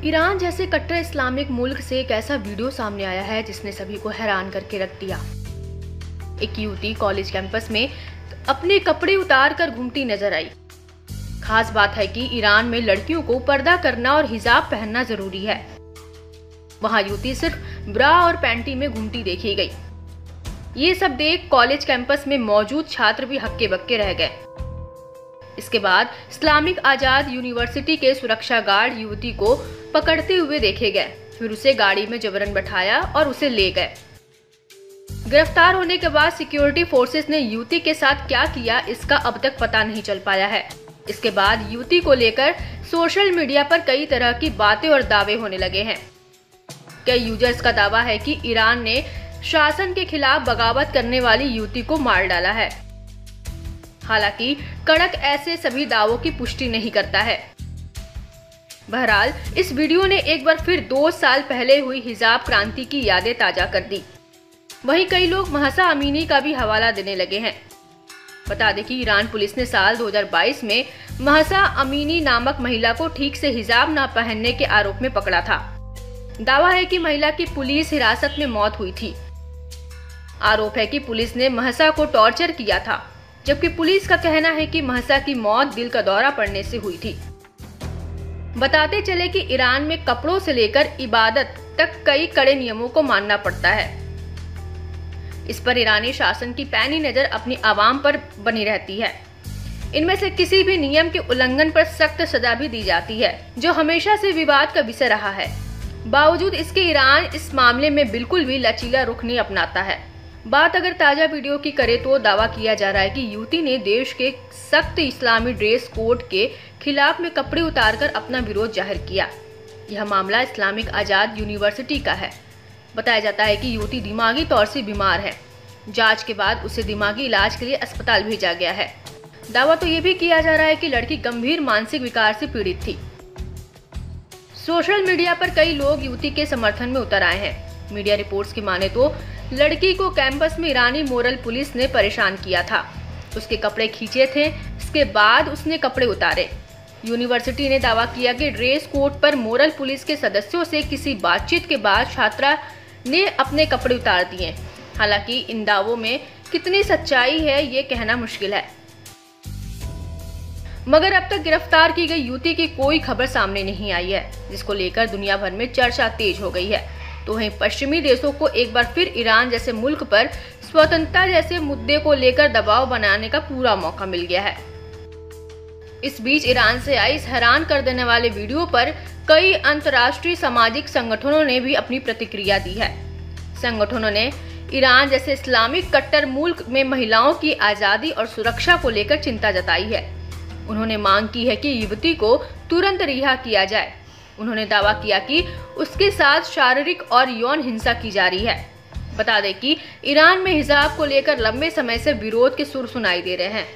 Iran जैसे कट्टर Islamic मुल्क से एक ऐसा वीडियो सामने आया है जिसने सभी को हैरान करके रख दिया। एक युवती कॉलेज कैंपस में अपने कपड़े उतार कर घूमती नजर आई। खास बात है कि ईरान में लड़कियों को पर्दा करना और हिजाब पहनना जरूरी है। वहां युवती सिर्फ ब्रा और पैंटी में घूमती देखी गई। ये सब देख कॉलेज कैंपस में मौजूद छात्र भी हक्के बक्के रह गए। इसके बाद इस्लामिक आजाद यूनिवर्सिटी के सुरक्षा गार्ड युवती को पकड़ते हुए देखे गए, फिर उसे गाड़ी में जबरन बैठाया और उसे ले गए। गिरफ्तार होने के बाद सिक्योरिटी फोर्सेस ने युवती के साथ क्या किया इसका अब तक पता नहीं चल पाया है। इसके बाद युवती को लेकर सोशल मीडिया पर कई तरह की बातें और दावे होने लगे हैं। कई यूजर्स का दावा है कि ईरान ने शासन के खिलाफ बगावत करने वाली युवती को मार डाला है। हालांकि कड़क ऐसे सभी दावों की पुष्टि नहीं करता है। बहरहाल इस वीडियो ने एक बार फिर 2 साल पहले हुई हिजाब क्रांति की यादें ताजा कर दी। वहीं कई लोग महसा अमीनी का भी हवाला देने लगे हैं। बता दें कि ईरान पुलिस ने साल 2022 में महसा अमीनी नामक महिला को ठीक से हिजाब न पहनने के आरोप में पकड़ा था। दावा है कि महिला की पुलिस हिरासत में मौत हुई थी। आरोप है कि पुलिस ने महसा को टॉर्चर किया था, जबकि पुलिस का कहना है कि महसा की मौत दिल का दौरा पड़ने से हुई थी। बताते चले कि ईरान में कपड़ों से लेकर इबादत तक कई कड़े नियमों को मानना पड़ता है। इस पर ईरानी शासन की पैनी नजर अपनी आवाम पर बनी रहती है। इनमें से किसी भी नियम के उल्लंघन पर सख्त सजा भी दी जाती है, जो हमेशा से विवाद का विषय रहा है। बावजूद इसके ईरान इस मामले में बिल्कुल भी लचीला रुख नहीं अपनाता है। बात अगर ताजा वीडियो की करे तो दावा किया जा रहा है कि युवती ने देश के सख्त इस्लामी ड्रेस कोड के खिलाफ में कपड़े उतारकर अपना विरोध जाहिर किया। यह मामला इस्लामिक आजाद यूनिवर्सिटी का है। बताया जाता है कि युवती दिमागी तौर से बीमार है। जांच के बाद उसे दिमागी इलाज के लिए अस्पताल भेजा गया है। दावा तो ये भी किया जा रहा है कि लड़की गंभीर मानसिक विकार से पीड़ित थी। सोशल मीडिया पर कई लोग युवती के समर्थन में उतर आए हैं। मीडिया रिपोर्ट्स की माने तो लड़की को कैंपस में ईरानी मोरल पुलिस ने परेशान किया था। उसके कपड़े खींचे थे, इसके बाद उसने कपड़े उतारे। यूनिवर्सिटी ने दावा किया कि ड्रेस कोड पर मोरल पुलिस के सदस्यों से किसी बातचीत के बाद छात्रा ने अपने कपड़े उतार दिए। हालांकि इन दावों में कितनी सच्चाई है ये कहना मुश्किल है। मगर अब तक गिरफ्तार की गई युवती की कोई खबर सामने नहीं आई है, जिसको लेकर दुनिया भर में चर्चा तेज हो गई है। तो वहीं पश्चिमी देशों को एक बार फिर ईरान जैसे मुल्क पर स्वतंत्रता जैसे मुद्दे को लेकर दबाव बनाने का पूरा मौका मिल गया है। इस बीच ईरान से आई इस हैरान कर देने वाले वीडियो पर कई अंतर्राष्ट्रीय सामाजिक संगठनों ने भी अपनी प्रतिक्रिया दी है। संगठनों ने ईरान जैसे इस्लामिक कट्टर मुल्क में महिलाओं की आजादी और सुरक्षा को लेकर चिंता जताई है। उन्होंने मांग की है कि युवती को तुरंत रिहा किया जाए। उन्होंने दावा किया कि उसके साथ शारीरिक और यौन हिंसा की जा रही है। बता दें कि ईरान में हिजाब को लेकर लंबे समय से विरोध के सुर सुनाई दे रहे हैं।